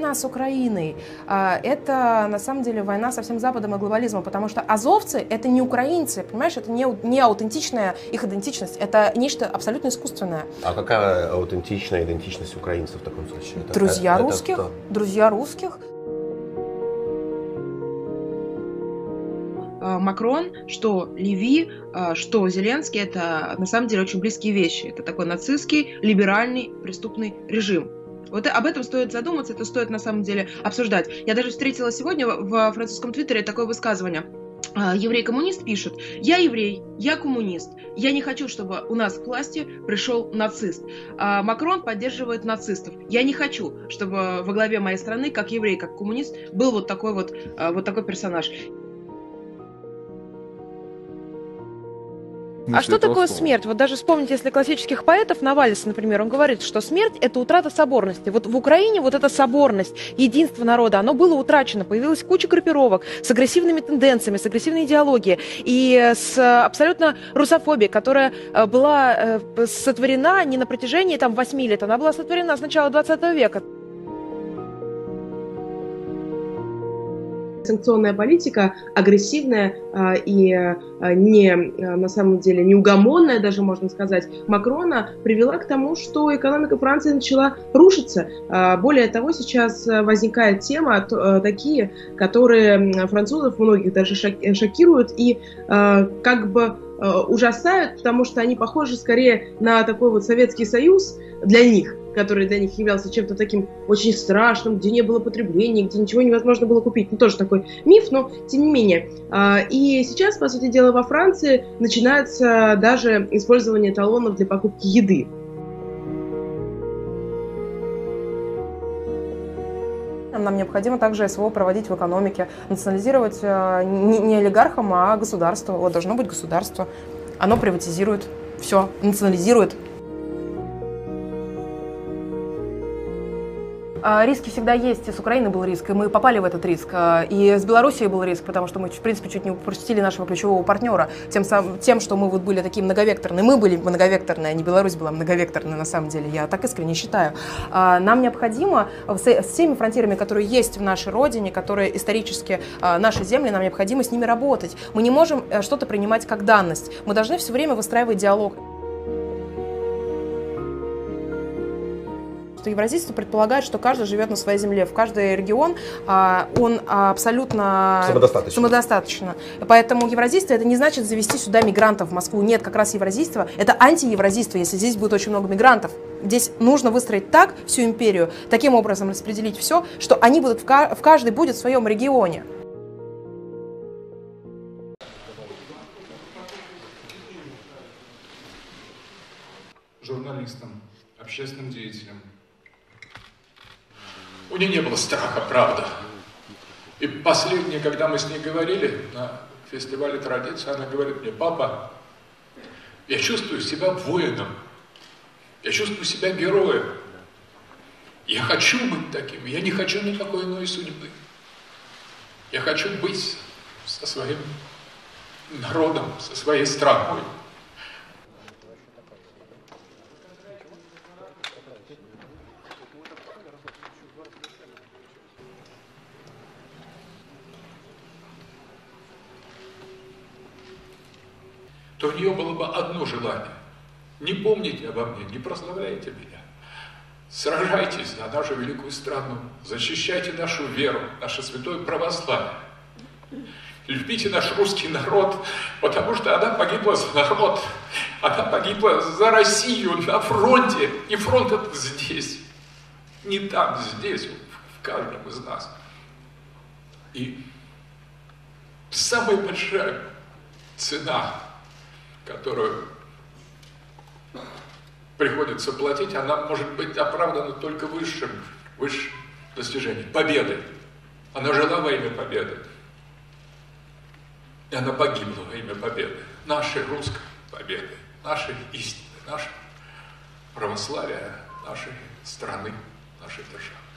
война с Украиной, это на самом деле война со всем Западом и глобализмом, потому что азовцы — это не украинцы, понимаешь, это не аутентичная их идентичность, это нечто абсолютно искусственное. А какая аутентичная идентичность украинцев в таком случае? Друзья русских, друзья русских. Макрон, что Леви, что Зеленский — это на самом деле очень близкие вещи. Это такой нацистский, либеральный, преступный режим. Вот об этом стоит задуматься, это стоит на самом деле обсуждать. Я даже встретила сегодня в французском твиттере такое высказывание. Еврей-коммунист пишет: «Я еврей, я коммунист. Я не хочу, чтобы у нас к власти пришел нацист. Макрон поддерживает нацистов. Я не хочу, чтобы во главе моей страны, как еврей, как коммунист, был вот такой персонаж». А что такое смерть? Вот даже вспомните, если классических поэтов, Навалиса, например, он говорит, что смерть – это утрата соборности. Вот в Украине вот эта соборность, единство народа, оно было утрачено. Появилась куча группировок с агрессивными тенденциями, с агрессивной идеологией и с абсолютно русофобией, которая была сотворена не на протяжении 8 лет, она была сотворена с начала 20 века. Санкционная политика, агрессивная и на самом деле неугомонная, даже можно сказать, Макрона привела к тому, что экономика Франции начала рушиться. Более того, сейчас возникает тема, такие, которые французов многих даже шокируют и как бы ужасают, потому что они похожи скорее на такой вот Советский Союз для них, который для них являлся чем-то таким очень страшным, где не было потребления, где ничего невозможно было купить. Ну, тоже такой миф, но тем не менее. И сейчас, по сути дела, во Франции начинается даже использование талонов для покупки еды. Нам необходимо также СВО проводить в экономике, национализировать не олигархам, а государство. Вот должно быть государство. Оно приватизирует все, национализирует. Риски всегда есть. С Украины был риск, и мы попали в этот риск. И с Белоруссией был риск, потому что мы, в принципе, чуть не упустили нашего ключевого партнера. Тем, что мы вот были такие многовекторные. Мы были многовекторные, а не Беларусь была многовекторная на самом деле. Я так искренне считаю. Нам необходимо с теми фронтирами, которые есть в нашей родине, которые исторически наши земли, нам необходимо с ними работать. Мы не можем что-то принимать как данность. Мы должны все время выстраивать диалог. Евразийство предполагает, что каждый живет на своей земле, в каждый регион он абсолютно самодостаточно. Поэтому евразийство — это не значит завести сюда мигрантов в Москву. Нет, как раз евразийство — это антиевразийство, если здесь будет очень много мигрантов. Здесь нужно выстроить так всю империю, таким образом распределить все, что они будут в каждый будет в своем регионе. Журналистам, общественным деятелям. У нее не было страха, правда. И последнее, когда мы с ней говорили на фестивале традиции, она говорит мне: папа, я чувствую себя воином, я чувствую себя героем. Я хочу быть таким, я не хочу никакой иной судьбы. Я хочу быть со своим народом, со своей страной. То у нее было бы одно желание: не помните обо мне, не прославляйте меня. Сражайтесь за нашу великую страну, защищайте нашу веру, наше святое православие. Любите наш русский народ, потому что она погибла за народ, она погибла за Россию на фронте, и фронт этот здесь, не там, здесь, в каждом из нас. И самая большая цена, которую приходится платить, она может быть оправдана только высшим достижением — победой. Она жила во имя победы, и она погибла во имя победы, нашей русской победы, нашей истины, нашего православия, нашей страны, нашей державы.